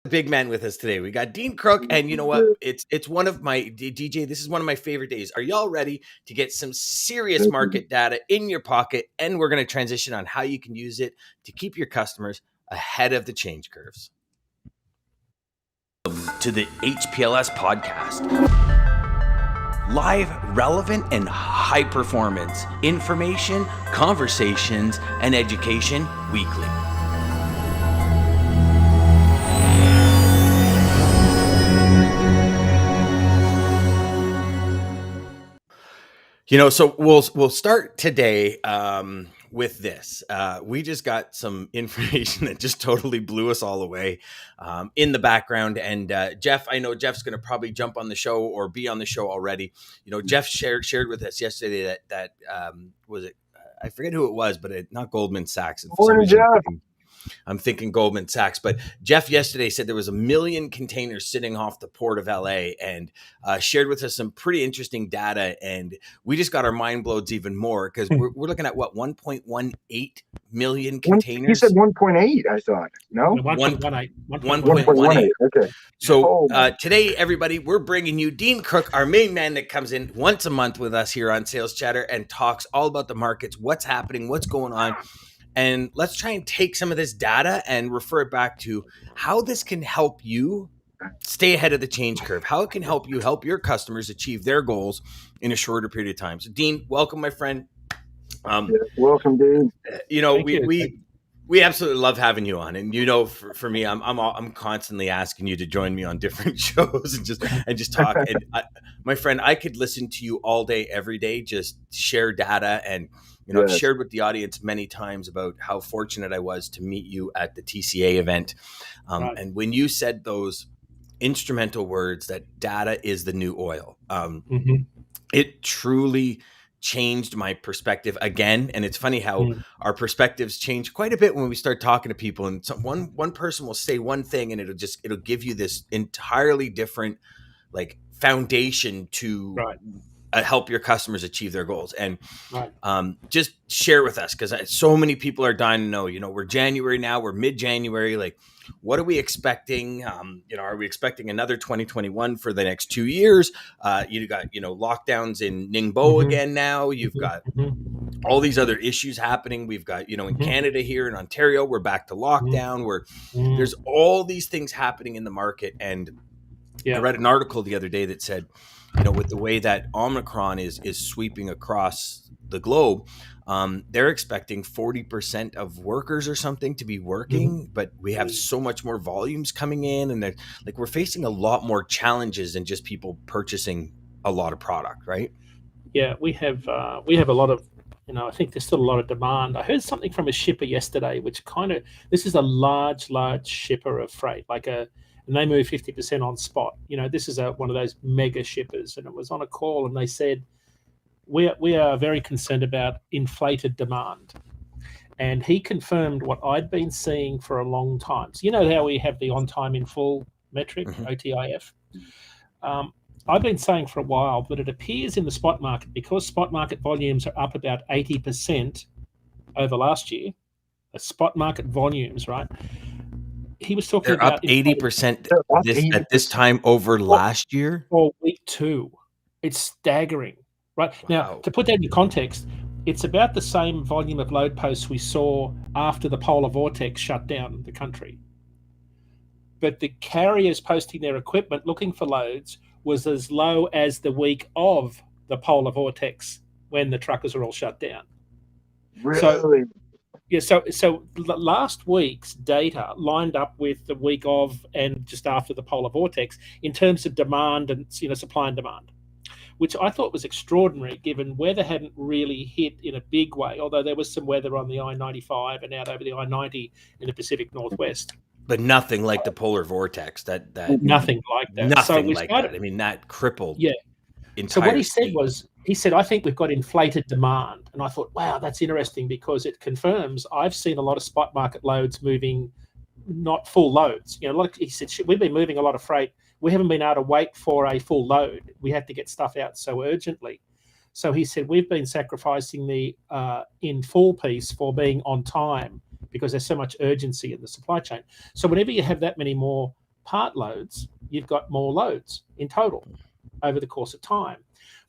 big man with us today. We got Dean Crook, and you know what? It's one of my DJ. This is one of my favorite days. Are y'all ready to get some serious market data in your pocket? And we're going to transition on how you can use it to keep your customers ahead of the change curves. To the HPLS podcast. Live, relevant, and high performance information, conversations, and education weekly. You know, so we'll start today with this. We just got some information that just totally blew us all away in the background. And Jeff, I know Jeff's going to probably jump on the show or be on the show already. You know, Jeff shared with us yesterday that was it? I forget who it was, but not Goldman Sachs. Morning, Jeff. I'm thinking Goldman Sachs, but Jeff yesterday said there was 1 million containers sitting off the port of LA and shared with us some pretty interesting data. And we just got our mind blown even more because we're looking at what, 1.18 million containers? He said 1.8, I thought. No? 1.18. 1.18. Okay. So today, everybody, we're bringing you Dean Crook, our main man that comes in once a month with us here on Sales Chatter and talks all about the markets, what's happening, what's going on. And let's try and take some of this data and refer it back to how this can help you stay ahead of the change curve, how it can help you help your customers achieve their goals in a shorter period of time. So, Dean, welcome, my friend. Welcome, Dean. You know, we absolutely love having you on, and you know, for me, I'm constantly asking you to join me on different shows and just talk. And my friend, I could listen to you all day, every day, just share data. And you know, I've shared with the audience many times about how fortunate I was to meet you at the TCA event. And when you said those instrumental words that data is the new oil, it truly changed my perspective again. And it's funny how our perspectives change quite a bit when we start talking to people. And one person will say one thing and it'll give you this entirely different like foundation to help your customers achieve their goals. And just share with us, because so many people are dying to know, you know, we're January now, we're mid-January, like what are we expecting? You know, are we expecting another 2021 for the next 2 years? You got, you know, lockdowns in Ningbo again now. You've got all these other issues happening. We've got, you know, in Canada here in Ontario, we're back to lockdown. There's all these things happening in the market. And I read an article the other day that said, you know, with the way that Omicron is sweeping across the globe, they're expecting 40% of workers or something to be working, but we have so much more volumes coming in, and we're facing a lot more challenges than just people purchasing a lot of product, right? Yeah, we have a lot of, you know, I think there's still a lot of demand. I heard something from a shipper yesterday, which this is a large shipper of freight, and they move 50% on spot. You know, this is one of those mega shippers, and it was on a call, and they said, we are very concerned about inflated demand. And he confirmed what I'd been seeing for a long time. So you know how we have the on time in full metric, OTIF? I've been saying for a while that it appears in the spot market, because spot market volumes are up about 80% over last year, the spot market volumes, right? He was talking about up 80% at this time over last year? Or week 2. It's staggering, right? Wow. Now, to put that in context, it's about the same volume of load posts we saw after the polar vortex shut down the country. But the carriers posting their equipment looking for loads was as low as the week of the polar vortex when the truckers are all shut down. Really? So last week's data lined up with the week of and just after the polar vortex in terms of demand and, you know, supply and demand, which I thought was extraordinary given weather hadn't really hit in a big way, although there was some weather on the I-95 and out over the I-90 in the Pacific Northwest. But nothing like the polar vortex. Nothing like that. Nothing like that. I mean, that crippled. Yeah. So what he said was, I think we've got inflated demand. And I thought, wow, that's interesting, because it confirms I've seen a lot of spot market loads moving, not full loads. You know, like he said, we've been moving a lot of freight. We haven't been able to wait for a full load. We had to get stuff out so urgently. So he said, we've been sacrificing the in full piece for being on time because there's so much urgency in the supply chain. So whenever you have that many more part loads, you've got more loads in total over the course of time,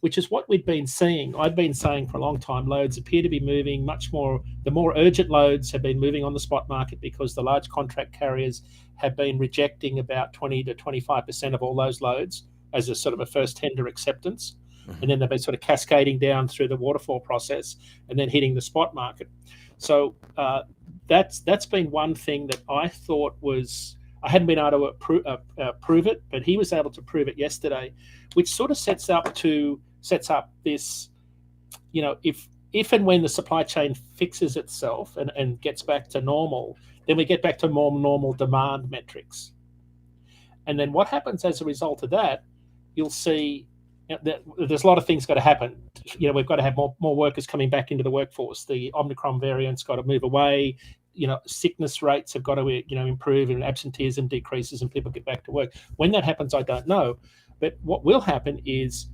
which is what we've been seeing. I've been saying for a long time, loads appear to be moving much more. The more urgent loads have been moving on the spot market because the large contract carriers have been rejecting about 20 to 25% of all those loads as a sort of a first tender acceptance. And then they've been sort of cascading down through the waterfall process and then hitting the spot market. So that's been one thing that I thought was, I hadn't been able to prove it, but he was able to prove it yesterday, which sort of sets up this, if and when the supply chain fixes itself and gets back to normal, then we get back to more normal demand metrics. And then what happens as a result of that, you'll see there's a lot of things got to happen. We've got to have more workers coming back into the workforce. The Omicron variant's got to move away. Sickness rates have got to improve, and absenteeism decreases, and people get back to work. When that happens, I don't know. But what will happen is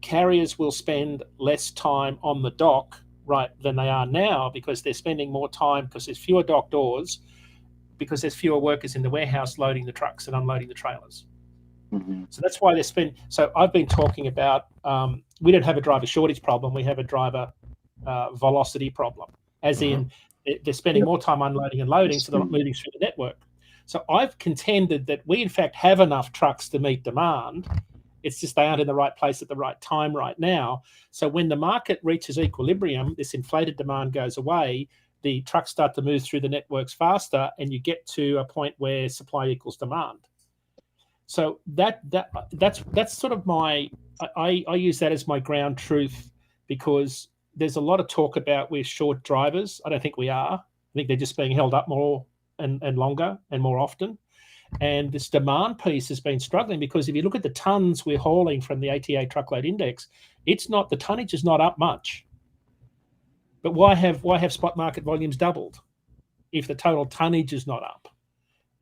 carriers will spend less time on the dock, right, than they are now, because they're spending more time because there's fewer dock doors, because there's fewer workers in the warehouse loading the trucks and unloading the trailers. Mm-hmm. So that's why so I've been talking about, we don't have a driver shortage problem. We have a driver velocity problem, as in they're spending more time unloading and loading, so they're not moving through the network. So I've contended that we, in fact, have enough trucks to meet demand. It's just they aren't in the right place at the right time right now. So when the market reaches equilibrium, this inflated demand goes away, the trucks start to move through the networks faster, and you get to a point where supply equals demand. So that's sort of I use that as my ground truth, because there's a lot of talk about we're short drivers. I don't think we are. I think they're just being held up more and longer and more often. And this demand piece has been struggling, because if you look at the tons we're hauling from the ATA truckload index, the tonnage is not up much. But why have spot market volumes doubled if the total tonnage is not up?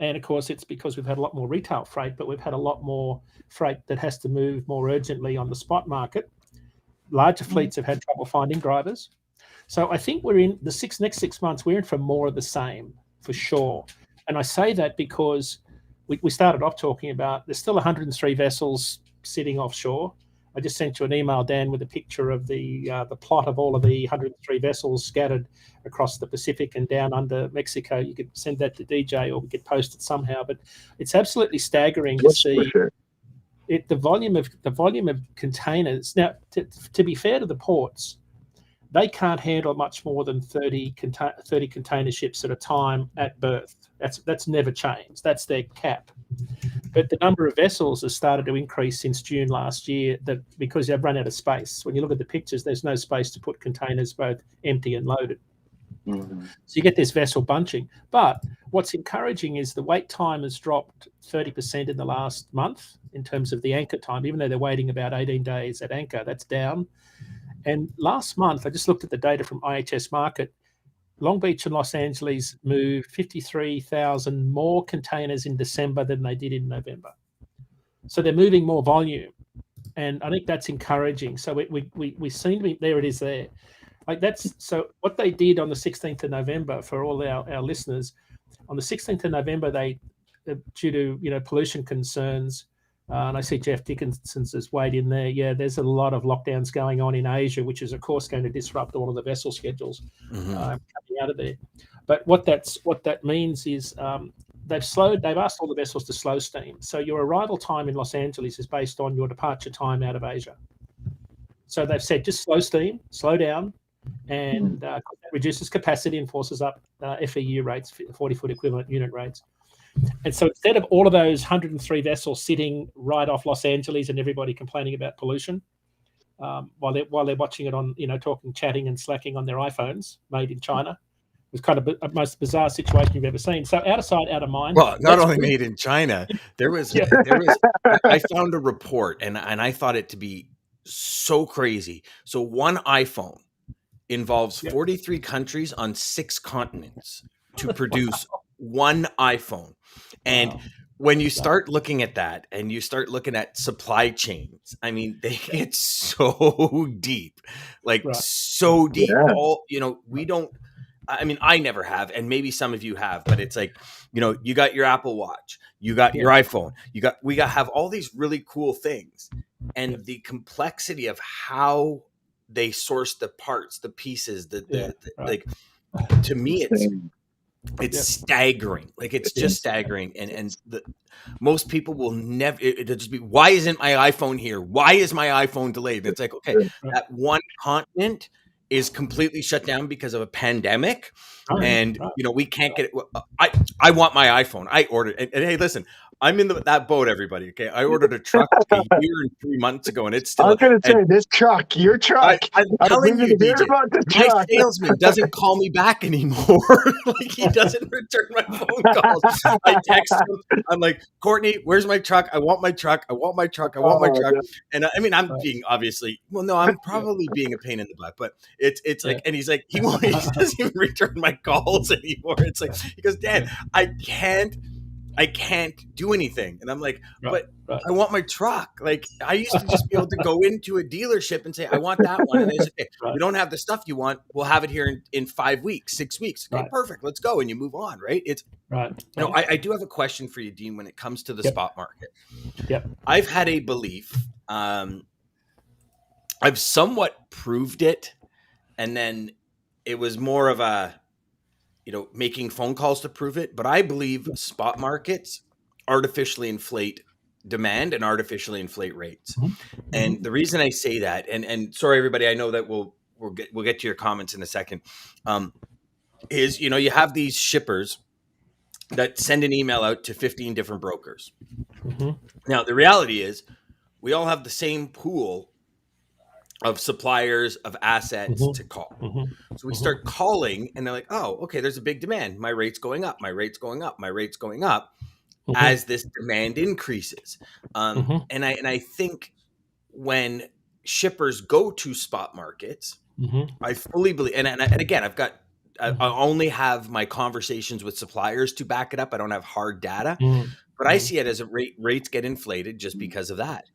And of course, it's because we've had a lot more retail freight, but we've had a lot more freight that has to move more urgently on the spot market. Larger fleets have had trouble finding drivers. So I think we're in the next 6 months, we're in for more of the same, for sure. And I say that because we started off talking about there's still 103 vessels sitting offshore. I just sent you an email, Dan, with a picture of the plot of all of the 103 vessels scattered across the Pacific and down under Mexico. You could send that to DJ, or we could post it somehow. But it's absolutely staggering to see the volume of containers. Now, to be fair to the ports, they can't handle much more than 30 container ships at a time at berth. That's never changed. That's their cap. But the number of vessels has started to increase since June last year, because they've run out of space. When you look at the pictures, there's no space to put containers both empty and loaded. Mm-hmm. So you get this vessel bunching. But what's encouraging is the wait time has dropped 30% in the last month in terms of the anchor time, even though they're waiting about 18 days at anchor. That's down. And last month, I just looked at the data from IHS Market. Long Beach and Los Angeles moved 53,000 more containers in December than they did in November. So they're moving more volume, and I think that's encouraging. So we seem to be there. It is there. So what they did on the 16th of November, for all our listeners, on the 16th of November, they, due to pollution concerns, and I see Jeff Dickinson's has weighed in there. Yeah, there's a lot of lockdowns going on in Asia, which is, of course, going to disrupt all of the vessel schedules coming out of there. But what that means is they've asked all the vessels to slow steam. So your arrival time in Los Angeles is based on your departure time out of Asia. So they've said just slow steam, slow down, and that reduces capacity and forces up FEU rates, 40-foot equivalent unit rates. And so instead of all of those 103 vessels sitting right off Los Angeles and everybody complaining about pollution while they're watching it on, chatting and slacking on their iPhones made in China, it was kind of the most bizarre situation you've ever seen. So out of sight, out of mind. Well, not only made in China, I found a report and I thought it to be so crazy. So one iPhone involves 43 countries on 6 continents to produce one iPhone. And when you start looking at that and you start looking at supply chains, I mean, they get so deep, so deep. Yeah. I mean, I never have, and maybe some of you have, but it's like, you got your Apple Watch, you got your iPhone, we have all these really cool things, and the complexity of how they source the parts, the pieces, like, to me, it's staggering. Like, it's just staggering. And most people will never, it'll just be, why isn't my iPhone here? Why is my iPhone delayed? And it's like, okay, that one continent is completely shut down because of a pandemic. And, we can't get it. I want my iPhone. I ordered it. And hey, listen, I'm in that boat, everybody. Okay. I ordered a truck a year and 3 months ago, and it's still. I was going to say, this truck, your truck. I'm telling you, DJ, my salesman doesn't call me back anymore. Like, he doesn't return my phone calls. I text him. I'm like, Courtney, where's my truck? I want my truck. I want my truck. I want my truck. And I mean, I'm being obviously, no, I'm probably being a pain in the butt, but it's like, and he's like, he doesn't even return my calls anymore. It's like, he goes, Dan, I can't do anything. And I'm like, but I want my truck. Like, I used to just be able to go into a dealership and say, I want that one. And they say, okay, we don't have the stuff you want. We'll have it here in 5 weeks, 6 weeks. Okay, perfect. Let's go. And you move on, right? It's I do have a question for you, Dean, when it comes to the spot market. I've had a belief. I've somewhat proved it. And then it was more of a, making phone calls to prove it. But I believe spot markets artificially inflate demand and artificially inflate rates. And the reason I say that, and sorry, everybody, I know that we'll get to your comments in a second, is, you have these shippers that send an email out to 15 different brokers. Now, the reality is we all have the same pool of suppliers of assets to call. So we start calling, and they're like, oh, okay, there's a big demand. My rate's going up. My rate's going up. My rate's going up as this demand increases. And I think when shippers go to spot markets, I fully believe, and again, I only have my conversations with suppliers to back it up. I don't have hard data, but I see it as rates get inflated just because of that.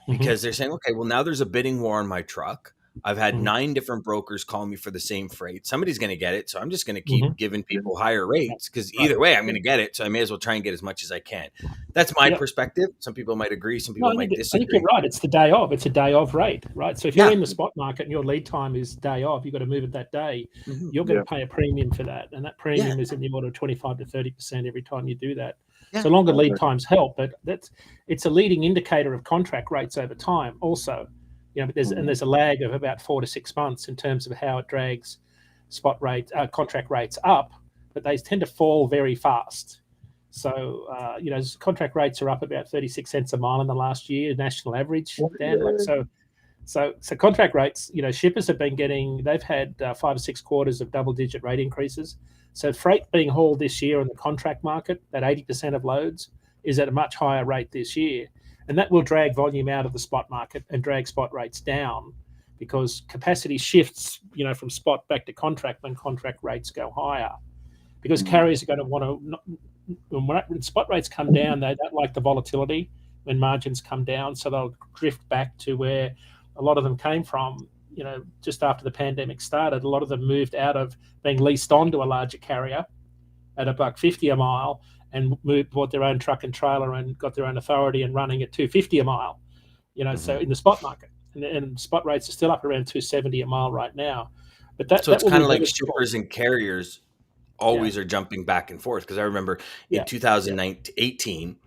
Because they're saying, okay, well, now there's a bidding war on my truck. I've had 9 different brokers call me for the same freight. Somebody's going to get it. So I'm just going to keep giving people higher rates, because either way, I'm going to get it. So I may as well try and get as much as I can. That's my perspective. Some people might agree. Some people might disagree. I think you're right. It's the day of. It's a day of rate, right? So if you're in the spot market and your lead time is day of, you've got to move it that day. You're going to pay a premium for that. And that premium is in the order of 25 to 30% every time you do that. So longer lead times help, but it's a leading indicator of contract rates over time also. But there's a lag of about 4 to 6 months in terms of how it drags contract rates up, but they tend to fall very fast. So contract rates are up about 36 cents a mile in the last year, national average. Dan. So contract rates, shippers have been they've had 5 or 6 quarters of double-digit rate increases. So freight being hauled this year in the contract market, that 80% of loads is at a much higher rate this year. And that will drag volume out of the spot market and drag spot rates down, because capacity shifts, from spot back to contract when contract rates go higher. Because carriers are going to want to, when spot rates come down, they don't like the volatility when margins come down. So they'll drift back to where a lot of them came from. Just after the pandemic started, a lot of them moved out of being leased on to a larger carrier at $1.50 a mile and bought their own truck and trailer and got their own authority and running at $2.50 a mile. So in the spot market, and spot rates are still up around $2.70 a mile right now. But it's kind of like shippers and carriers always are jumping back and forth. Because I remember in 2018.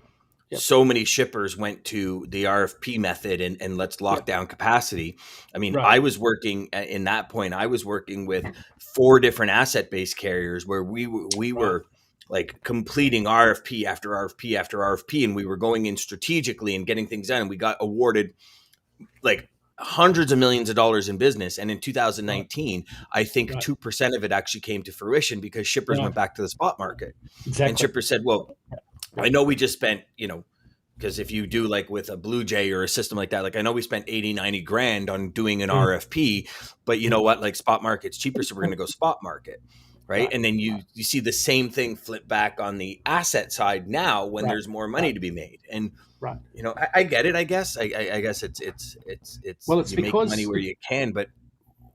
So many shippers went to the RFP method and let's lock down capacity. I mean, I was working in that point. I was working with 4 different asset-based carriers where we were like completing RFP after RFP after RFP, and we were going in strategically and getting things done. And we got awarded like hundreds of millions of dollars in business. And in 2019, I think 2% of it actually came to fruition because shippers went back to the spot market. Exactly. And shippers said, well, I know we just spent, because if you do like with a Blue Jay or a system like that, like I know we spent 80, 90 grand on doing an RFP, but you know what, like spot market's cheaper. So we're going to go spot market. Right. And then you see the same thing flip back on the asset side now when there's more money to be made. And, I get it, I guess. I guess it's well, it's you because make money where you can, but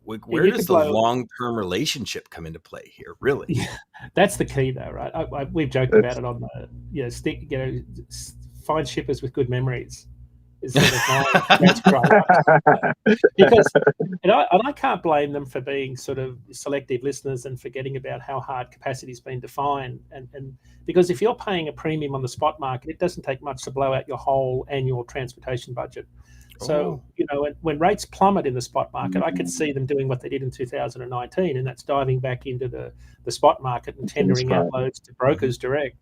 Where you does could the blow. long-term relationship come into play here? Really? Yeah, that's the key, though, right? We've joked about it on the, find shippers with good memories is sort of my mantra, right? Because, and I can't blame them for being sort of selective listeners and forgetting about how hard capacity's been defined. And because if you're paying a premium on the spot market, it doesn't take much to blow out your whole annual transportation budget. So, when rates plummet in the spot market, I could see them doing what they did in 2019, and that's diving back into the spot market and tendering out loads to brokers direct.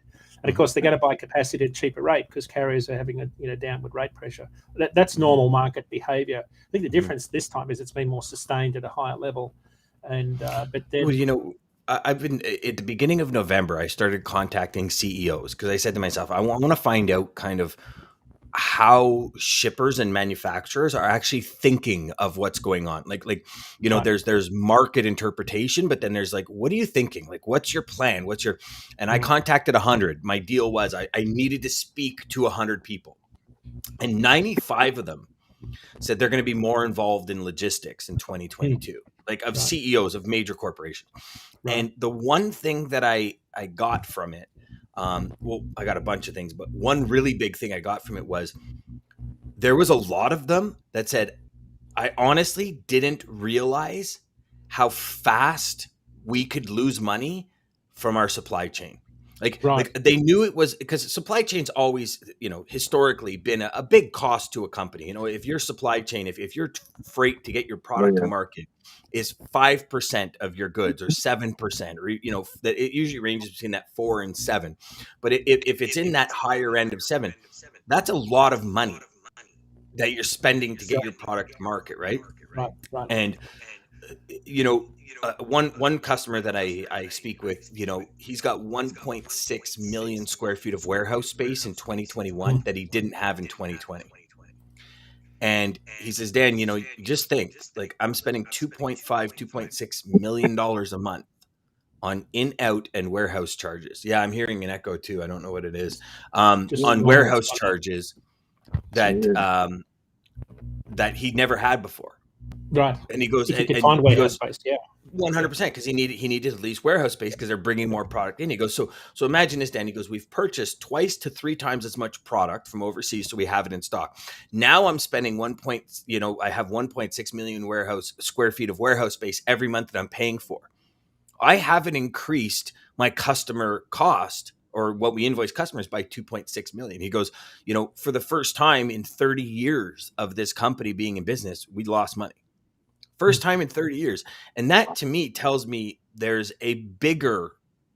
And of course, they're going to buy capacity at a cheaper rate because carriers are having a downward rate pressure. That's normal market behavior. I think the difference this time is it's been more sustained at a higher level. And but then, well, I've been at the beginning of November. I started contacting CEOs because I said to myself, I want to find out kind of how shippers and manufacturers are actually thinking of what's going on. Like, Right. there's market interpretation, but then there's like, what are you thinking? Like, what's your plan? And I contacted 100. My deal was I needed to speak to 100 people, and 95 of them said they're going to be more involved in logistics in 2022, like of Right. CEOs of major corporations. Right. And the one thing that I got from it, well, I got a bunch of things, but one really big thing I got from it was there was a lot of them that said, I honestly didn't realize how fast we could lose money from our supply chain. Like they knew it was, because supply chain's always, historically been a big cost to a company. If your supply chain, if your freight to get your product to market is 5% of your goods or 7%, or, that it usually ranges between that 4 and 7. But if it's in that higher end of 7, that's a lot of money that you're spending to get your product to market. Right. And, one customer that I speak with, he's got 1.6 million square feet of warehouse space in 2021 that he didn't have in 2020. And he says, Dan, just think, like, I'm spending $2.6 million a month on in-out and warehouse charges. Yeah, I'm hearing an echo too. I don't know what it is. On warehouse charges that that he never had before. Right. And he goes, if you could find warehouse space, 100%, because he needed at least warehouse space because they're bringing more product in. He goes, so imagine this, Dan. He goes, we've purchased 2 to 3 times as much product from overseas, so we have it in stock. Now I'm spending I have 1.6 million square feet of warehouse space every month that I'm paying for. I haven't increased my customer cost or what we invoice customers by 2.6 million. He goes, for the first time in 30 years of this company being in business, we lost money. First time in 30 years. And that to me tells me there's a bigger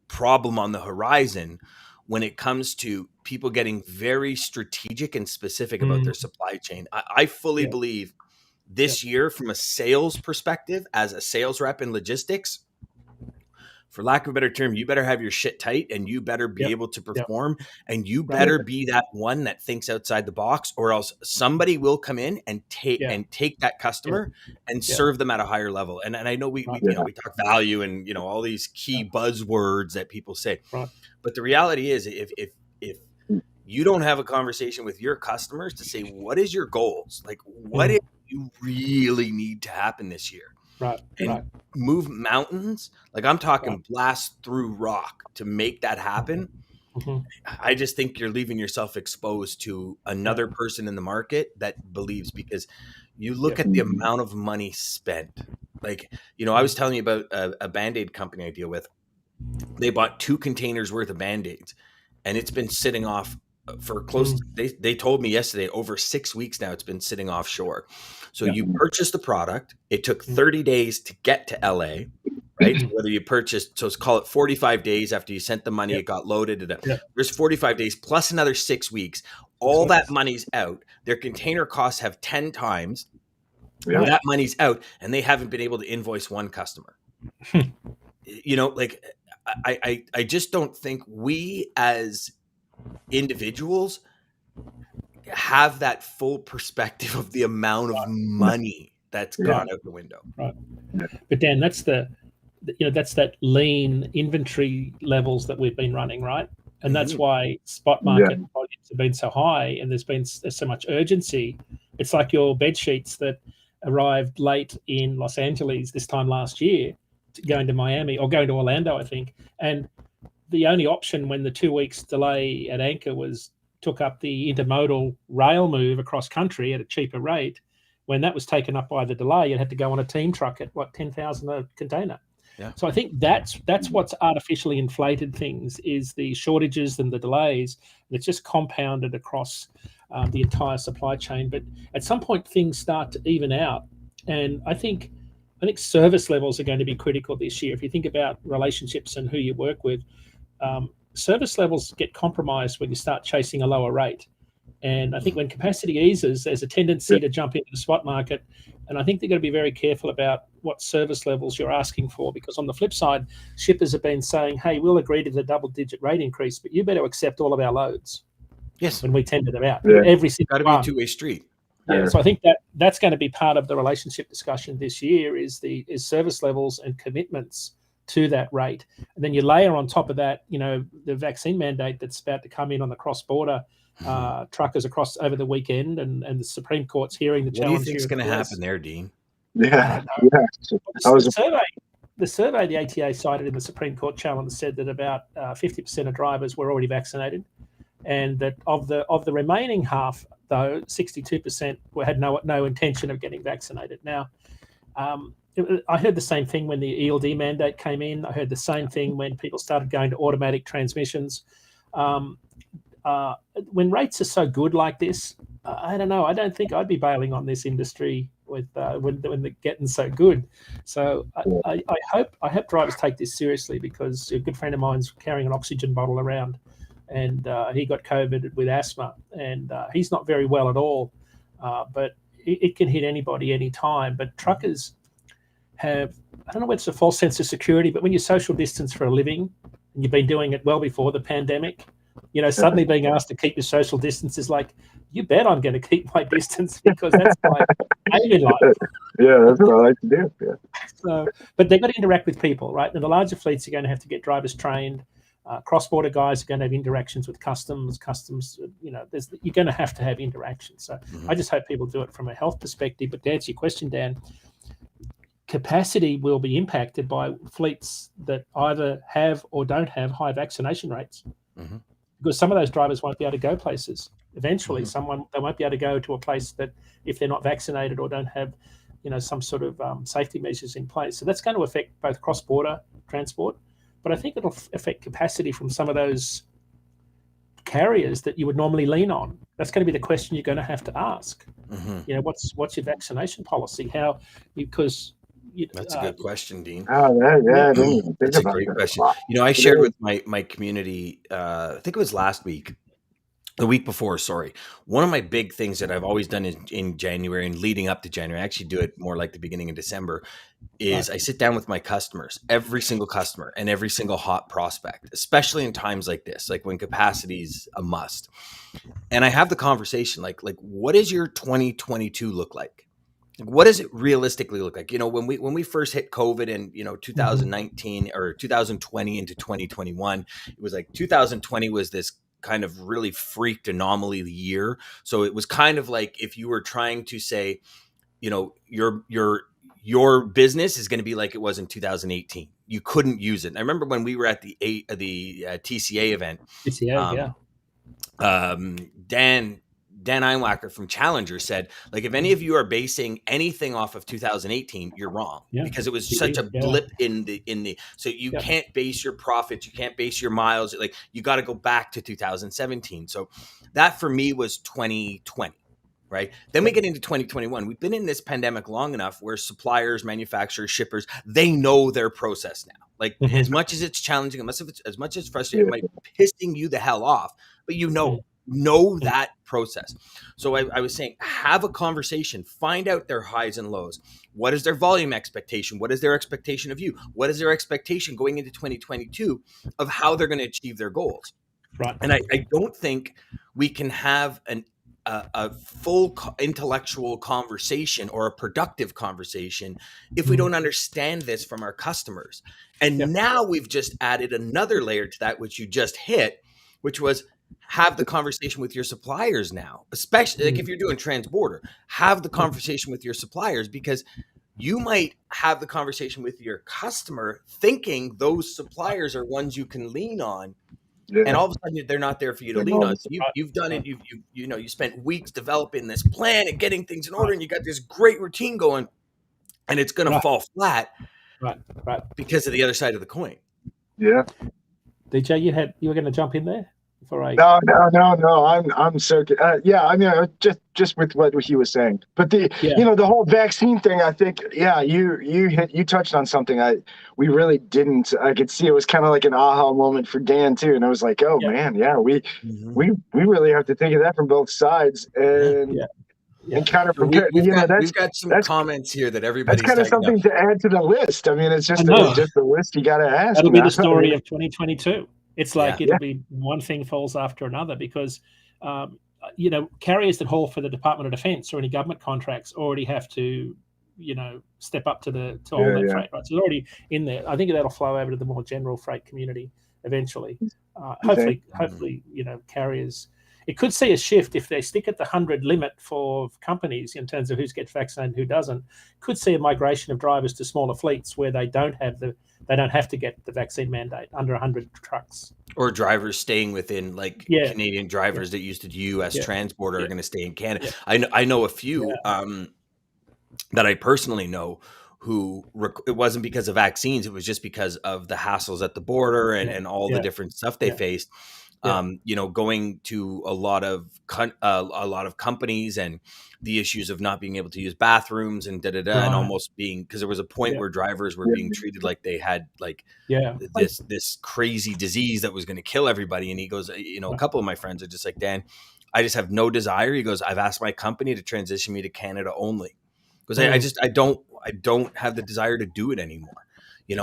problem on the horizon when it comes to people getting very strategic and specific about their supply chain. I fully believe this year, from a sales perspective, as a sales rep in logistics, for lack of a better term, you better have your shit tight and you better be able to perform and you better be that one that thinks outside the box, or else somebody will come in and take that customer and serve them at a higher level. And I know we talk value and, all these key buzzwords that people say, but the reality is if you don't have a conversation with your customers to say, what is your goals? Like, what do you really need to happen this year? Move mountains, like I'm talking blast through rock to make that happen. I just think you're leaving yourself exposed to another person in the market that believes, because you look at the amount of money spent. Like, I was telling you about a Band-Aid company I deal with. They bought 2 containers worth of Band-Aids, and it's been sitting off for close to, they told me yesterday, over 6 weeks now it's been sitting offshore. So you purchased the product, it took 30 days to get to LA, right? Whether you purchased, so let's call it 45 days after you sent the money, it got loaded. There's 45 days plus another 6 weeks. All that money's out. Their container costs have 10 times. That money's out, and they haven't been able to invoice one customer. Like I just don't think we as individuals have that full perspective of the amount of money that's gone out the window. But Dan, that's that's that lean inventory levels that we've been running, right? And that's why spot market volumes have been so high, and there's so much urgency. It's like your bed sheets that arrived late in Los Angeles this time last year, going to Miami or going to Orlando, I think. And the only option when the 2 weeks delay at anchor took up the intermodal rail move across country at a cheaper rate. When that was taken up by the delay, you had to go on a team truck at what, 10,000 a container. Yeah. So I think that's what's artificially inflated things, is the shortages and the delays. And it's just compounded across the entire supply chain. But at some point, things start to even out, and I think service levels are going to be critical this year. If you think about relationships and who you work with, service levels get compromised when you start chasing a lower rate. And I think when capacity eases, there's a tendency to jump into the spot market. And I think they're going to be very careful about what service levels you're asking for, because on the flip side, shippers have been saying, hey, we'll agree to the double-digit rate increase, but you better accept all of our loads. Yes. When we tender them out. Yeah. Every single Got to be a two-way street. Yeah. So I think that's going to be part of the relationship discussion this year, is service levels and commitments to that rate. And then you layer on top of that, the vaccine mandate that's about to come in on the cross-border truckers across over the weekend, and the Supreme Court's hearing the challenge. What do you think's going to happen there, Dean? Yeah. The survey the ATA cited in the Supreme Court challenge said that about 50% of drivers were already vaccinated, and that of the remaining half, though, 62% had no intention of getting vaccinated. Now, I heard the same thing when the ELD mandate came in. I heard the same thing when people started going to automatic transmissions. When rates are so good like this, I don't know. I don't think I'd be bailing on this industry with when they're getting so good. So I hope drivers take this seriously, because a good friend of mine's carrying an oxygen bottle around, and he got COVID with asthma, and he's not very well at all. But it can hit anybody anytime. But truckers have, I don't know whether it's a false sense of security, but when you social distance for a living, and you've been doing it well before the pandemic, suddenly being asked to keep your social distance is like, you bet I'm going to keep my distance, because that's my aim in life. Yeah, that's what I like to do. Yeah. So, but they've got to interact with people, right? And the larger fleets are going to have to get drivers trained. Cross-border guys are going to have interactions with customs. You're going to have interactions. So I just hope people do it from a health perspective. But to answer your question, Dan, capacity will be impacted by fleets that either have or don't have high vaccination rates. Mm-hmm. Because some of those drivers won't be able to go places. Eventually, they won't be able to go to a place that, if they're not vaccinated or don't have, some sort of safety measures in place. So that's going to affect both cross-border transport, but I think it'll affect capacity from some of those carriers that you would normally lean on. That's going to be the question you're going to have to ask. Mm-hmm. What's your vaccination policy? Because that's a good question, Dean. That's a great question. I shared with my community, I think it was the week before, sorry. One of my big things that I've always done in January and leading up to January, I actually do it more like the beginning of December, is I sit down with my customers, every single customer and every single hot prospect, especially in times like this, like when capacity is a must. And I have the conversation like what does your 2022 look like? What does it realistically look like? When we first hit COVID in 2019 or 2020 into 2021, it was like 2020 was this kind of really freaked anomaly year. So it was kind of like if you were trying to say, your business is going to be like it was in 2018. You couldn't use it. And I remember when we were at the TCA event. TCA, Dan Einwacker from Challenger said, if any of you are basing anything off of 2018, you're wrong, because it was such a blip in the. So you can't base your profits, you can't base your miles. You got to go back to 2017. So that for me was 2020, right? Then we get into 2021. We've been in this pandemic long enough where suppliers, manufacturers, shippers, they know their process now. As much as it's challenging, as much as it's frustrating, it might be pissing you the hell off, but know that process. So I was saying, have a conversation, find out their highs and lows. What is their volume expectation? What is their expectation of you? What is their expectation going into 2022 of how they're going to achieve their goals? Right. And I don't think we can have a full intellectual conversation or a productive conversation if we don't understand this from our customers. And now we've just added another layer to that, which you just hit, which was, have the conversation with your suppliers now, especially like if you're doing transborder, have the conversation with your suppliers, because you might have the conversation with your customer thinking those suppliers are ones you can lean on. Yeah. And all of a sudden they're not there for you to lean on. So you've done it. You spent weeks developing this plan and getting things in order, and you got this great routine going, and it's going to fall flat, right, because of the other side of the coin. Yeah. DJ, you were going to jump in there before I. No. I'm so yeah. I mean, just with what he was saying, but the whole vaccine thing. I think you touched on something we really didn't. I could see it was kind of like an aha moment for Dan too, and I was like, oh man, we really have to think of that from both sides and. And kind of we've got some comments here that everybody's. That's kind of something to add to the list. I mean, it's just the list you got to ask. That'll be the story of 2022. It's like it'll be one thing falls after another, because carriers that haul for the Department of Defense or any government contracts already have to step up to all that freight, right? So it's already in there. I think that'll flow over to the more general freight community eventually. Hopefully, carriers. It could see a shift if they stick at the 100 limit for companies in terms of who gets vaccinated and who doesn't. Could see a migration of drivers to smaller fleets where they don't have to get the vaccine mandate under 100 trucks. Or drivers staying within, like Canadian drivers that used to do U.S. transborder are going to stay in Canada. Yeah. I know a few that I personally know who it wasn't because of vaccines; it was just because of the hassles at the border and all the different stuff they faced. Going to a lot of companies and the issues of not being able to use bathrooms and and almost being, because there was a point where drivers were being treated like they had this crazy disease that was going to kill everybody. And he goes, a couple of my friends are just like, Dan, I just have no desire. He goes, I've asked my company to transition me to Canada only, because I don't have the desire to do it anymore. You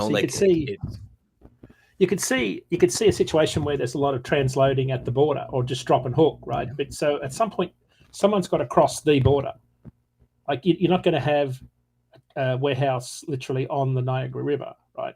could see a situation where there's a lot of transloading at the border or just drop and hook, right? But so at some point, someone's got to cross the border. Like you're not going to have a warehouse literally on the Niagara River, right?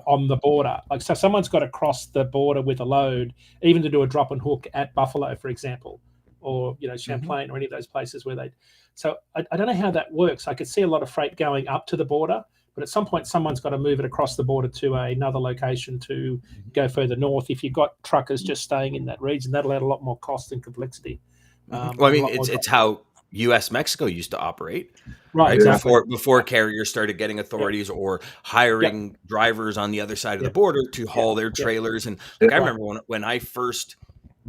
On the border. Like, so someone's got to cross the border with a load, even to do a drop and hook at Buffalo, for example, or Champlain or any of those places where they. So I don't know how that works. I could see a lot of freight going up to the border. But at some point, someone's got to move it across the border to another location to go further north. If you've got truckers just staying in that region, that'll add a lot more cost and complexity. It's how U.S. Mexico used to operate, right? Exactly. Before carriers started getting authorities or hiring drivers on the other side of the border to haul their trailers. And I remember when I first.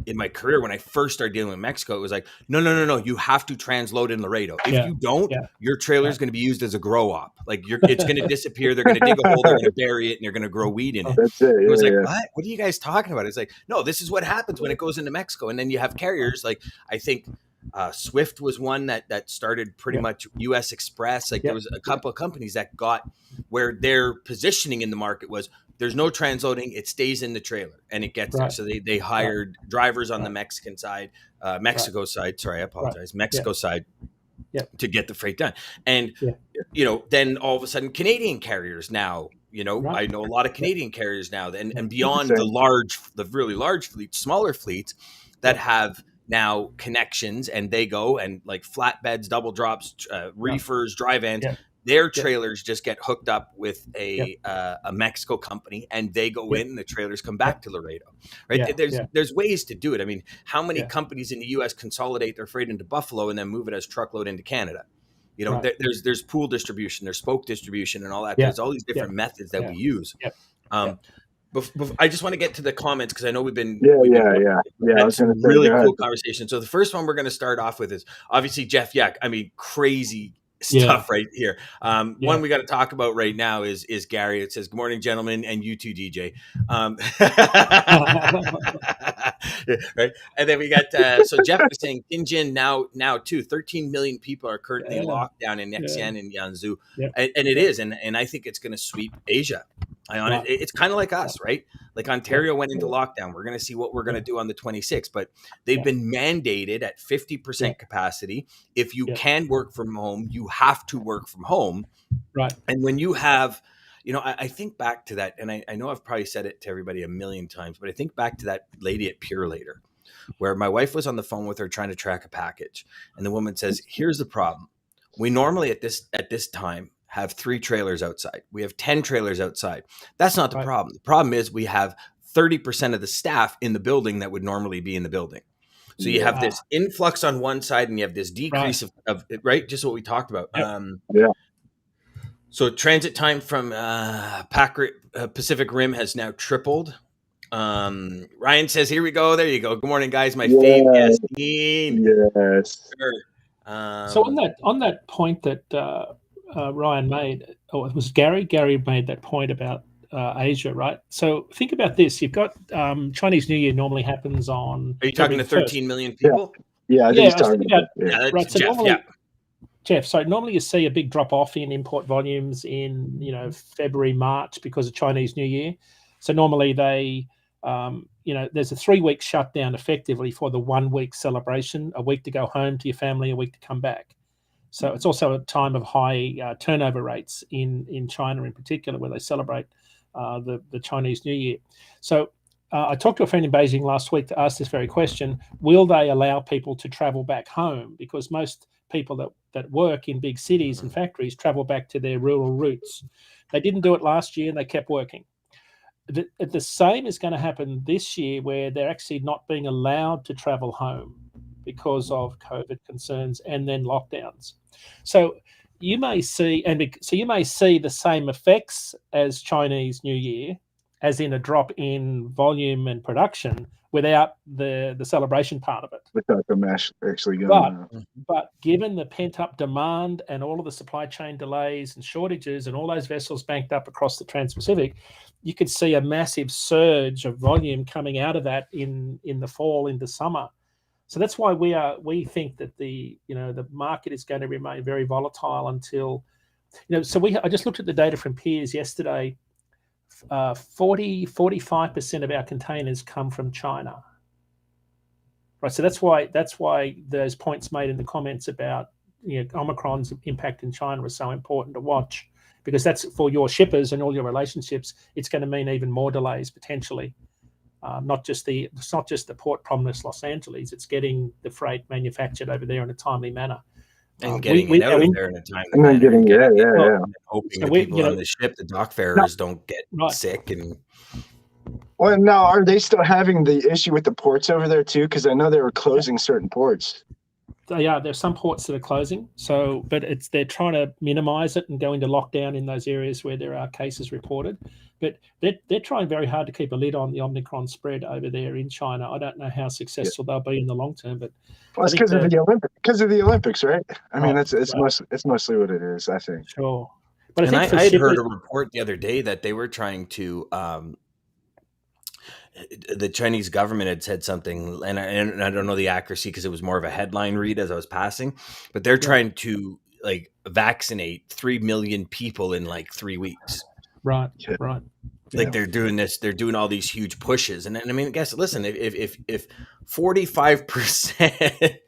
In my career, when I first started dealing with Mexico, it was like, no, you have to transload in Laredo. If you don't, your trailer is going to be used as a grow op. Like it's going to disappear. They're going to dig a hole, they're going to bury it, and they're going to grow weed in it. That's it. It was like, what are you guys talking about? It's like, no, this is what happens when it goes into Mexico. And then you have carriers like, I think Swift was one that started pretty much US Express. Like there was a couple of companies that got where their positioning in the market was, there's no transloading. It stays in the trailer and it gets there. So they hired drivers on the Mexican side, Mexico side. Sorry, I apologize. Mexico side to get the freight done. And, then all of a sudden Canadian carriers now, I know a lot of Canadian carriers now and beyond the really large fleets, smaller fleets that have now connections, and they go and like flatbeds, double drops, reefers, dry vans. Their trailers just get hooked up with a Mexico company, and they go in, and the trailers come back to Laredo. Right? There's ways to do it. I mean, how many companies in the U.S. consolidate their freight into Buffalo and then move it as truckload into Canada? There's pool distribution, there's spoke distribution, and all that. There's all these different methods that we use. I just want to get to the comments because I know we've been really cool conversation. So the first one we're going to start off with is obviously Jeff Yak. I mean, crazy stuff right here. One we got to talk about right now is Gary. It says, "Good morning, gentlemen, and you too, DJ." Right, and then we got so Jeff was saying Tianjin now too. 13 million people are currently locked down in Nexian and Yanzhou, and it is, and I think it's going to sweep Asia. It's kind of like us, right? Like Ontario went into lockdown. We're going to see what we're going to do on the 26th, but they've been mandated at 50% capacity. If you can work from home, you have to work from home. Right. And when you have, I think back to that, and I know I've probably said it to everybody a million times, but I think back to that lady at Pure Later where my wife was on the phone with her trying to track a package, and the woman says, "Here's the problem. We normally at this time have 3 trailers outside. We have 10 trailers outside. That's not the problem. The problem is we have 30% of the staff in the building that would normally be in the building. So you have this influx on one side and you have this decrease of right? Just what we talked about. Yeah. So transit time from Pacific Rim has now tripled. Ryan says, here we go. There you go. Good morning, guys. My favorite Yasmin. Yes. Sure. So on that point that Ryan made, or it was Gary made that point about Asia, right? So think about this. You've got Chinese New Year normally happens on... Are you talking to 13 million people? Yeah, I think he's talking about right, so Jeff, Jeff, so normally you see a big drop off in import volumes in February, March because of Chinese New Year. So normally they, there's a 3-week shutdown effectively for the 1-week celebration, a week to go home to your family, a week to come back. So it's also a time of high turnover rates in China in particular, where they celebrate the Chinese New Year. So I talked to a friend in Beijing last week to ask this very question: will they allow people to travel back home? Because most people that work in big cities and factories travel back to their rural roots. They didn't do it last year and they kept working. The same is going to happen this year, where they're actually not being allowed to travel home because of COVID concerns and then lockdowns. So you may see, the same effects as Chinese New Year, as in a drop in volume and production, without the celebration part of it. Without them actually going on. But given the pent-up demand and all of the supply chain delays and shortages and all those vessels banked up across the Trans-Pacific, you could see a massive surge of volume coming out of that in the fall into summer. So that's why we think that the market is going to remain very volatile until, I just looked at the data from Piers yesterday. 45% of our containers come from China. Right. So that's why those points made in the comments about Omicron's impact in China is so important to watch, because that's for your shippers and all your relationships. It's going to mean even more delays potentially. It's not just the port promise Los Angeles. It's getting the freight manufactured over there in a timely manner. And getting it out of there in a timely manner. And hoping the people on the ship, the dock farers, don't get sick. And well, now are they still having the issue with the ports over there too? Because I know they were closing certain ports. There's some ports that are closing. So, but they're trying to minimize it and go into lockdown in those areas where there are cases reported. But they're trying very hard to keep a lid on the Omicron spread over there in China. I don't know how successful they'll be in the long term, but it's because of the Olympics. Because of the Olympics, right? I mean, it's mostly what it is, I think. Sure. But I had heard a report the other day that they were trying to. The Chinese government had said something, and I don't know the accuracy because it was more of a headline read as I was passing, but they're trying to vaccinate 3 million people in 3 weeks. Right. They're doing this, they're doing all these huge pushes, and I mean, guess listen, if 45%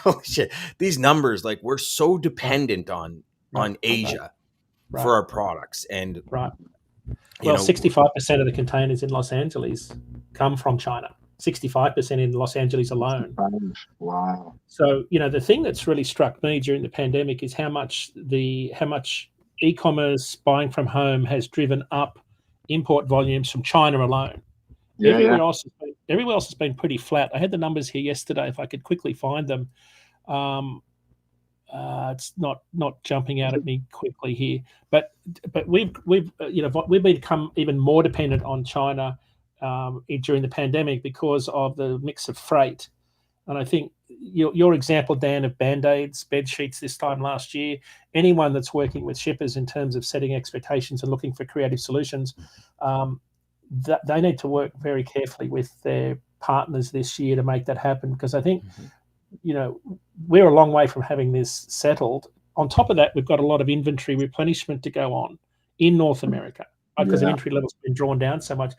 holy shit, these numbers, we're so dependent on Asia for our products, and well, 65% of the containers in Los Angeles come from China. 65% in Los Angeles alone. Wow. So, the thing that's really struck me during the pandemic is how much e-commerce buying from home has driven up import volumes from China alone. Everywhere else has been pretty flat. I had the numbers here yesterday, if I could quickly find them. It's not jumping out at me quickly here, but we've become even more dependent on China during the pandemic because of the mix of freight. And I think your example, Dan, of Band-Aids, bed sheets this time last year, anyone that's working with shippers in terms of setting expectations and looking for creative solutions, they need to work very carefully with their partners this year to make that happen, because I think we're a long way from having this settled. On top of that, we've got a lot of inventory replenishment to go on in North America, because inventory levels have been drawn down so much.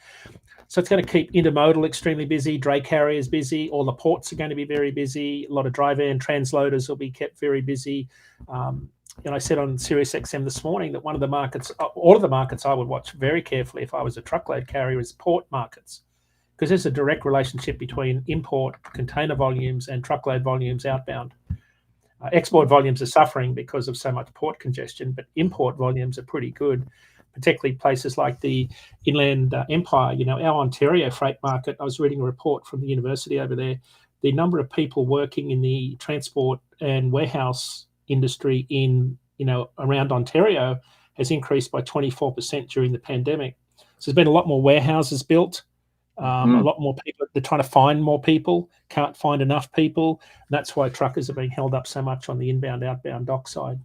So it's going to keep intermodal extremely busy, dray carriers busy, all the ports are going to be very busy, a lot of dry van transloaders will be kept very busy. I said on SiriusXM this morning that one of the markets, all of the markets I would watch very carefully if I was a truckload carrier, is port markets, because there's a direct relationship between import container volumes and truckload volumes outbound. Export volumes are suffering because of so much port congestion, but import volumes are pretty good, particularly places like the Inland Empire. You know, our Ontario freight market, I was reading a report from the university over there, the number of people working in the transport and warehouse industry in, you know, around Ontario has increased by 24% during the pandemic. So there's been a lot more warehouses built. A lot more people. They're trying to find more people, can't find enough people. That's why truckers are being held up so much on the inbound, outbound dock side.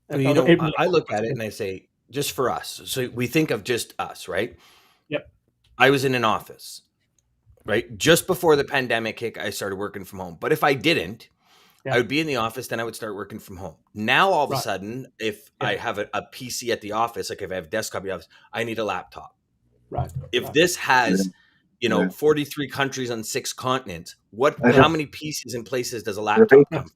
Well, you know, I look at it and I say, just for us. So we think of just us, right? Yep. I was in an office, right? Just before the pandemic hit, I started working from home. But if I didn't, I would be in the office, then I would start working from home. Now, all of a sudden, if I have a PC at the office, like if I have a desktop at the office, I need a laptop. Right. If this has... you know, 43 countries on 6 continents. How many pieces and places does a laptop come from?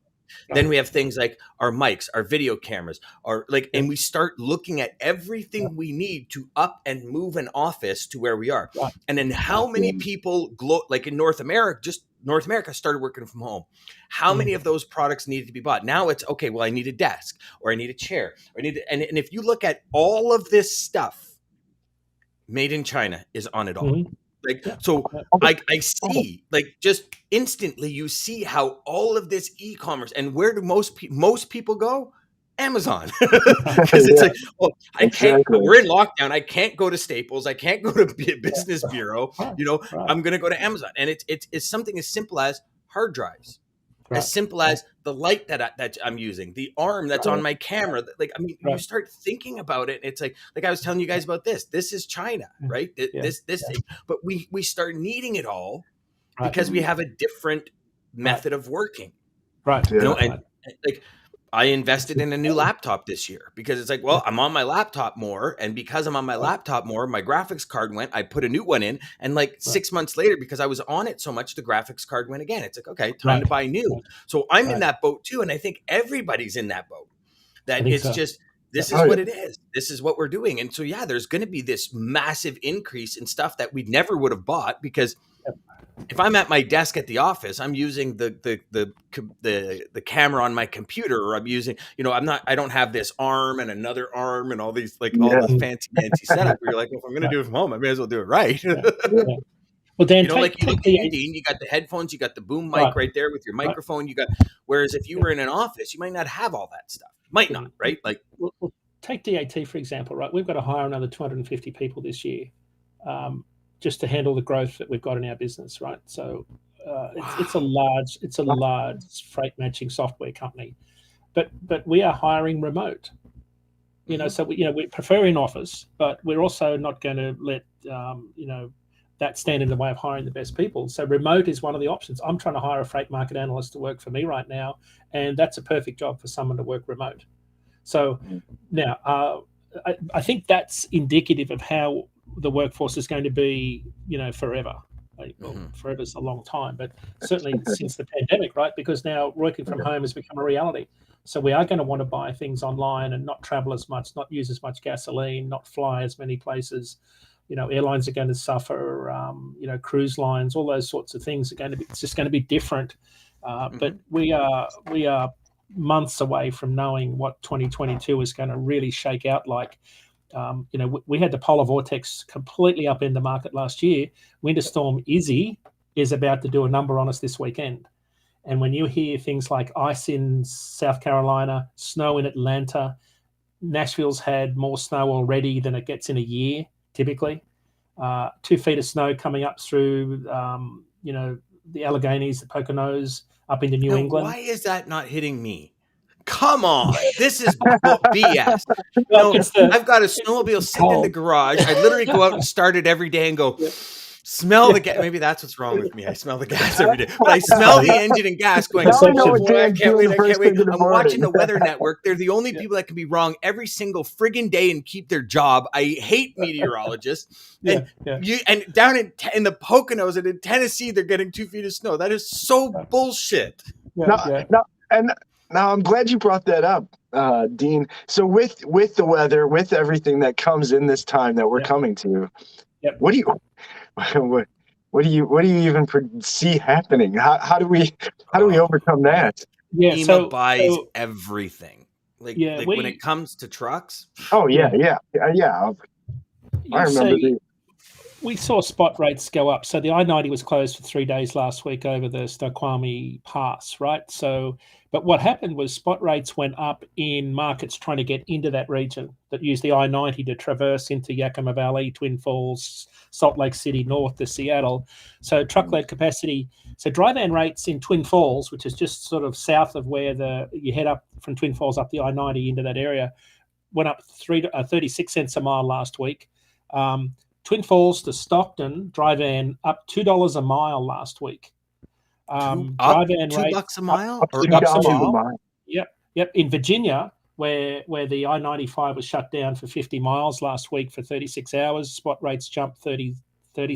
Then we have things like our mics, our video cameras, and we start looking at everything we need to up and move an office to where we are. And then how many people, like in North America started working from home. How many of those products needed to be bought? Now it's, okay, well, I need a desk, or I need a chair, or and if you look at all of this stuff, made in China is on it all. So I see, like, just instantly you see how all of this e-commerce, and where do most people go? Amazon. Because it's like, oh, I can't, we're in lockdown. I can't go to Staples. I can't go to Business Bureau. You know, I'm going to go to Amazon. And it's something as simple as hard drives. As simple as the light that I'm using, the arm that's on my camera. Like, I mean, you start thinking about it. It's like I was telling you guys about this. This is China, right? This thing. But we start needing it all because we have a different method of working. Right. You know, and like, I invested in a new laptop this year because it's like, well, I'm on my laptop more. And because I'm on my laptop more, my graphics card went, I put a new one in. And like 6 months later, because I was on it so much, the graphics card went again. It's like, okay, time to buy new. So I'm in that boat too. And I think everybody's in that boat. That it's just, this is what it is. This is what we're doing. And so, yeah, there's going to be this massive increase in stuff that we never would have bought, because if I'm at my desk at the office, I'm using the camera on my computer, or I'm using, you know, I don't have this arm and another arm and all these, like, all the fancy setup where you're like, well, if I'm going to do it from home, I may as well do it right. Well, Dan, you know, like you look at Dean, you got the headphones, you got the boom mic right there with your microphone. You got, whereas if you were in an office, you might not have all that stuff. Might not, right? Like, well, take DAT, for example, right? We've got to hire another 250 people this year. Just to handle the growth that we've got in our business, right? So it's a large freight matching software company, but we are hiring remote. You know, so we prefer in office, but we're also not going to let that stand in the way of hiring the best people. So remote is one of the options. I'm trying to hire a freight market analyst to work for me right now, and that's a perfect job for someone to work remote. So now I think that's indicative of how the workforce is going to be, you know, forever. Well, forever's a long time, but certainly since the pandemic, right? Because now working from home has become a reality. So we are going to want to buy things online and not travel as much, not use as much gasoline, not fly as many places. You know, airlines are going to suffer. You know, cruise lines, all those sorts of things are going to be. It's just going to be different. But we are months away from knowing what 2022 is going to really shake out like. You know, we had the polar vortex completely upend the market last year. Winter Storm Izzy is about to do a number on us this weekend. And when you hear things like ice in South Carolina, snow in Atlanta, Nashville's had more snow already than it gets in a year, typically. 2 feet of snow coming up through, you know, the Alleghenies, the Poconos, up into New England. Why is that not hitting me? Come on, this is BS. No, I've got a snowmobile sitting in the garage. I literally go out and start it every day and go, smell the gas. Maybe that's what's wrong with me. I smell the gas every day. But I smell the engine and gas going, I can't wait. I'm watching the Weather Network. They're the only people that can be wrong every single friggin' day and keep their job. I hate meteorologists. And down in the Poconos and in Tennessee, they're getting 2 feet of snow. That is so bullshit. Now, I'm glad you brought that up, Dean. So with the weather, with everything that comes in this time that we're coming to, what what do you even see happening? How do we overcome that? Yeah, FEMA buys everything. Like when it comes to trucks. Oh yeah. I remember we saw spot rates go up. So the I-90 was closed for 3 days last week over the Snoqualmie Pass, right? So, but what happened was spot rates went up in markets trying to get into that region that use the I-90 to traverse into Yakima Valley, Twin Falls, Salt Lake City, north to Seattle. So truckload capacity. So dry van rates in Twin Falls, which is just sort of south of where you head up from Twin Falls up the I-90 into that area, went up 36 cents a mile last week. Twin Falls to Stockton, dry van up $2 a mile last week. Dry van rate $2 a mile? Up $2 a mile. Yep. In Virginia, where the I-95 was shut down for 50 miles last week for 36 hours, spot rates jumped 30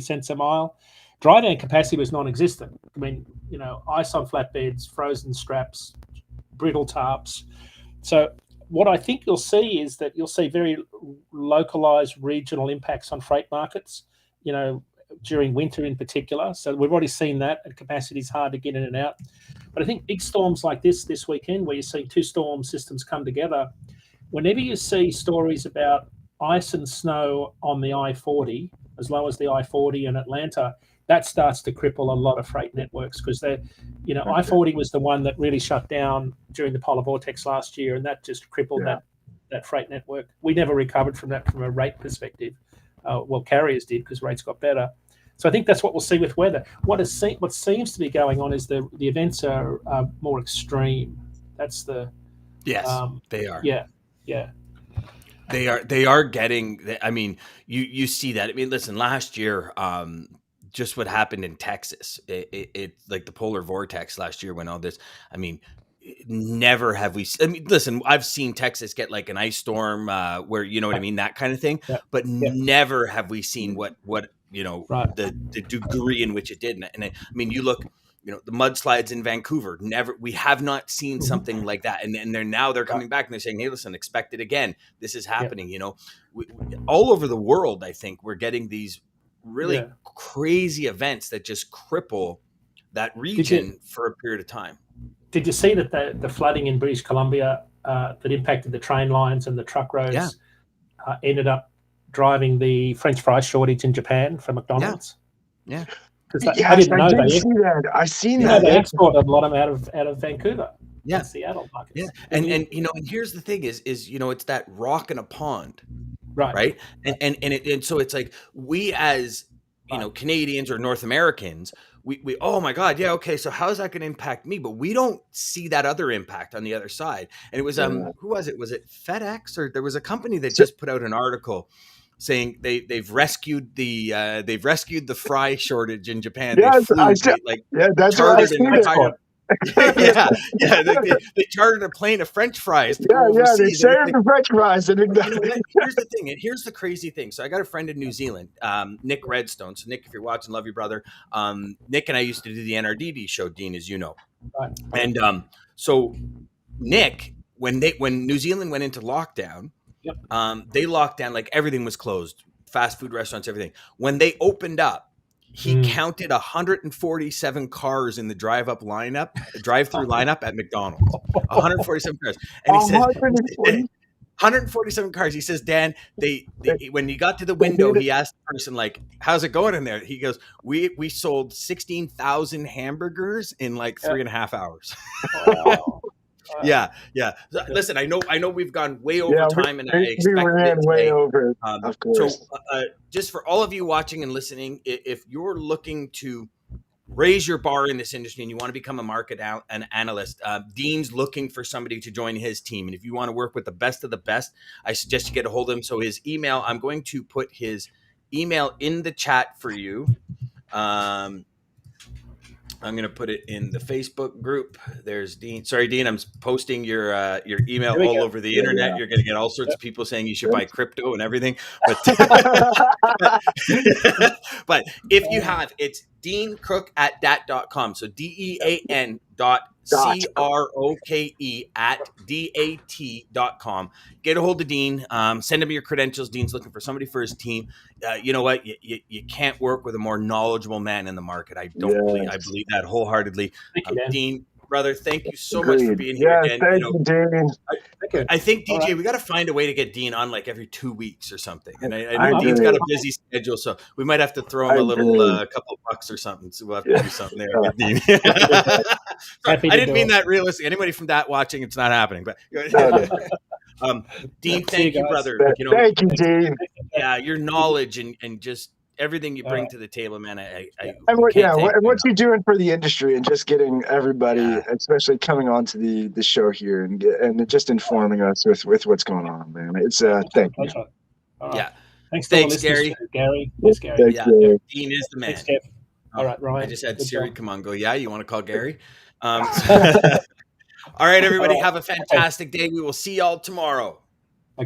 cents a mile. Dry van capacity was non-existent. I mean, ice on flatbeds, frozen straps, brittle tarps. So what I think you'll see is that you'll see very localized regional impacts on freight markets, during winter in particular. So we've already seen that, and capacity is hard to get in and out. But I think big storms like this weekend, where you see two storm systems come together, whenever you see stories about ice and snow on the I-40, as low as the I-40 in Atlanta, that starts to cripple a lot of freight networks, because I-40 was the one that really shut down during the polar vortex last year, and that just crippled that freight network. We never recovered from that from a rate perspective. Well, carriers did, because rates got better. So I think that's what we'll see with weather. What seems to be going on is the events are more extreme. That's the they are. Yeah. They are getting. I mean, you see that. I mean, listen, last year, just what happened in Texas, it like the polar vortex last year when all this. I mean, never have we. I mean, listen, I've seen Texas get like an ice storm where what I mean, that kind of thing. But never have we seen what the degree in which it did. And I mean, you look. The mudslides in Vancouver, we have not seen something like that. And they're coming back and they're saying, hey, listen, expect it again. This is happening, all over the world. I think we're getting these really crazy events that just cripple that region for a period of time. Did you see that the flooding in British Columbia that impacted the train lines and the truck roads ended up driving the French fry shortage in Japan for McDonald's? Yeah. I didn't know that. See that. I seen that. They exported a lot of them out of Vancouver. Yeah. Seattle markets. Yeah. And here's the thing is it's that rock in a pond. Right. And so it's like we as Canadians or North Americans, we oh my God, yeah, okay, so how is that going to impact me? But we don't see that other impact on the other side. And it was who was it? Was it FedEx, or there was a company that just put out an article saying they've rescued the fry shortage in Japan. That's what I seen it. They chartered a plane of French fries. They shared the French fries. Here's the thing, and here's the crazy thing. So I got a friend in New Zealand, Nick Redstone. So Nick, if you're watching, love you, brother. Nick and I used to do the NRDD show, Dean, as you know. Right. And so Nick, when New Zealand went into lockdown, they locked down, like everything was closed, fast food restaurants, everything. When they opened up, he counted 147 cars in the drive-through lineup at McDonald's. 147 cars, and he says 147 cars. He says, Dan, they when he got to the window, he asked the person, like, "How's it going in there?" He goes, "We sold 16,000 hamburgers in like 3.5 hours." Wow. Yeah. Listen, I know we've gone way over time, and I expect we ran way over. Of course. So, just for all of you watching and listening, if you're looking to raise your bar in this industry and you want to become a market analyst, Dean's looking for somebody to join his team. And if you want to work with the best of the best, I suggest you get a hold of him. So his email, I'm going to put his email in the chat for you. I'm going to put it in the Facebook group. There's Dean. Sorry, Dean, I'm posting your email all over the internet. You're going to get all sorts of people saying you should buy crypto and everything. But but if you have, it's DeanCrook@dat.com. So DEAN.CROKE@DAT.com. Get a hold of Dean. Send him your credentials. Dean's looking for somebody for his team. You know what? You can't work with a more knowledgeable man in the market. I believe that wholeheartedly. Thank you, Dan. Dean, brother, thank you so much for being here again. Thank you, Dean. I think, DJ, we got to find a way to get Dean on like every 2 weeks or something. And I know Dean's got a busy schedule, so we might have to throw him a little couple of bucks or something. So we'll have to do something there with Dean. I didn't mean that realistic. Anybody from that watching, it's not happening. But Dean, thank you, brother. Thank you, Dean. Yeah, your knowledge and just everything you bring to the table, man. What you're doing for the industry and just getting everybody, especially coming onto the show here and just informing us with what's going on, man. It's thank you. Yeah. Thanks, Gary. Gary. Yes, Gary. Dean is the man. Thanks, Kev. All right, Ryan. I just had Siri come on, go. Yeah, you want to call Gary? All right, everybody, have a fantastic day. We will see y'all tomorrow.